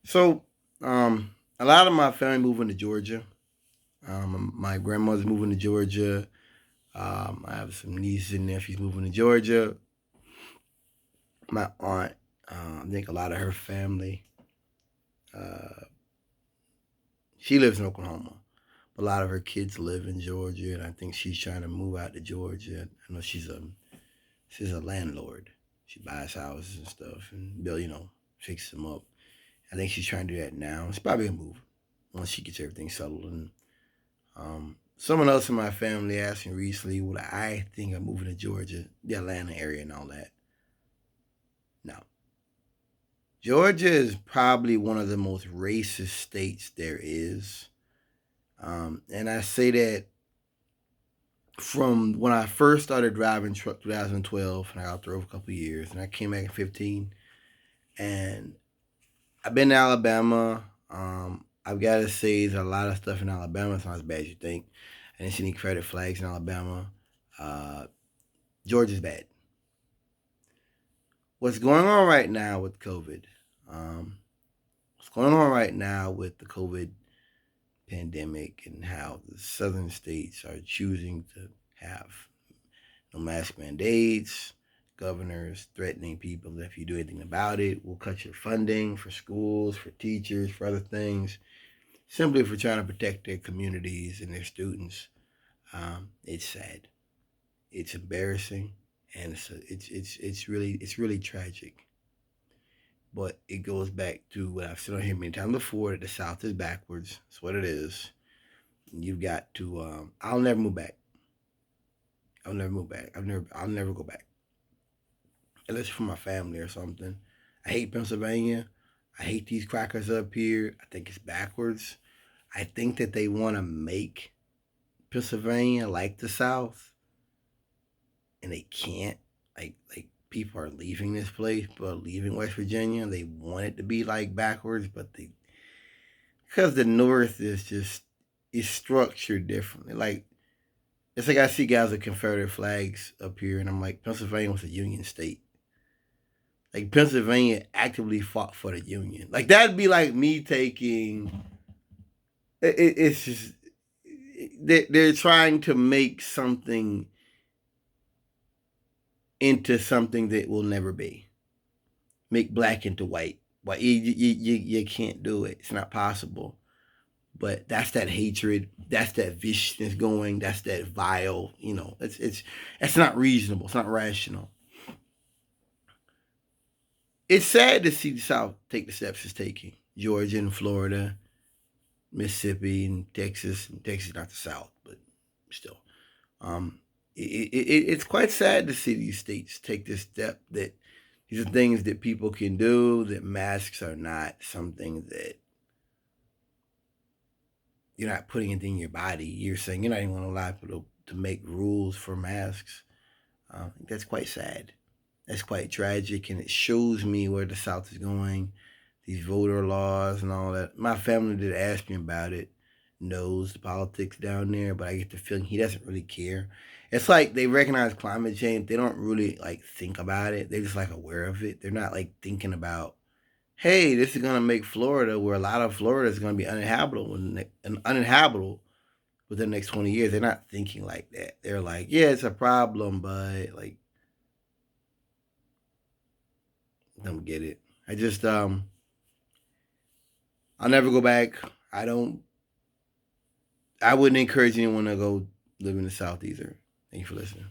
So, a lot of my family moving to Georgia. My grandmother's moving to Georgia. I have some nieces and nephews moving to Georgia. My aunt, I think a lot of her family, uh, she lives in Oklahoma. But a lot of her kids live in Georgia, and I think she's trying to move out to Georgia. I know she's a landlord. She buys houses and stuff and build, fix them up. I think she's trying to do that now. It's probably a move once she gets everything settled. And someone else in my family asked me recently, would I think of moving to Georgia, the Atlanta area, and all that? No. Georgia is probably one of the most racist states there is. And I say that from when I first started driving truck 2012, and I got through a couple of years, and I came back in 15, and I've been to Alabama. I've got to say that a lot of stuff in Alabama is not as bad as you think. I didn't see any credit flags in Alabama. Uh, Georgia's bad. What's going on right now with COVID? Um, what's going on right now with the COVID pandemic and how the southern states are choosing to have no mask mandates, governors threatening people that if you do anything about it, we'll cut your funding for schools, for teachers, for other things, simply for trying to protect their communities and their students. It's sad. It's embarrassing, and it's really tragic. But it goes back to what I've said on here many times before, that the South is backwards. That's what it is. You've got to. I'll never move back. I'll never move back. I'll never go back unless for my family or something. I hate Pennsylvania. I hate these crackers up here. I think it's backwards. I think that they want to make Pennsylvania like the South, and they can't. Like people are leaving this place, but leaving West Virginia. They want it to be like backwards, but they because the North is structured differently. Like it's like I see guys with Confederate flags up here, and I'm like, Pennsylvania was a Union state. Like Pennsylvania actively fought for the Union. Like that'd be like me taking. It's just they're trying to make something into something that will never be. Make black into white. Why you can't do it. It's not possible. But that's that hatred. That's that viciousness going. That's that vile. It's not reasonable. It's not rational. It's sad to see the South take the steps it's taking. Georgia and Florida, Mississippi and Texas. And Texas not the South, but still. Um, it's quite sad to see these states take this step. That these are things that people can do. That masks are not something that you're not putting anything in your body. You're saying you're not even going to allow people to make rules for masks. That's quite sad. That's quite tragic, and it shows me where the South is going. These voter laws and all that. My family did ask me about it, knows the politics down there, but I get the feeling he doesn't really care. It's like they recognize climate change. They don't really like think about it. They're just like aware of it. They're not like thinking about, hey, this is gonna make Florida, where a lot of Florida is gonna be uninhabitable within the next 20 years. They're not thinking like that. They're like, yeah, it's a problem, but like, don't get it. I just I'll never go back. I don't. I wouldn't encourage anyone to go live in the South either. Thank you for listening.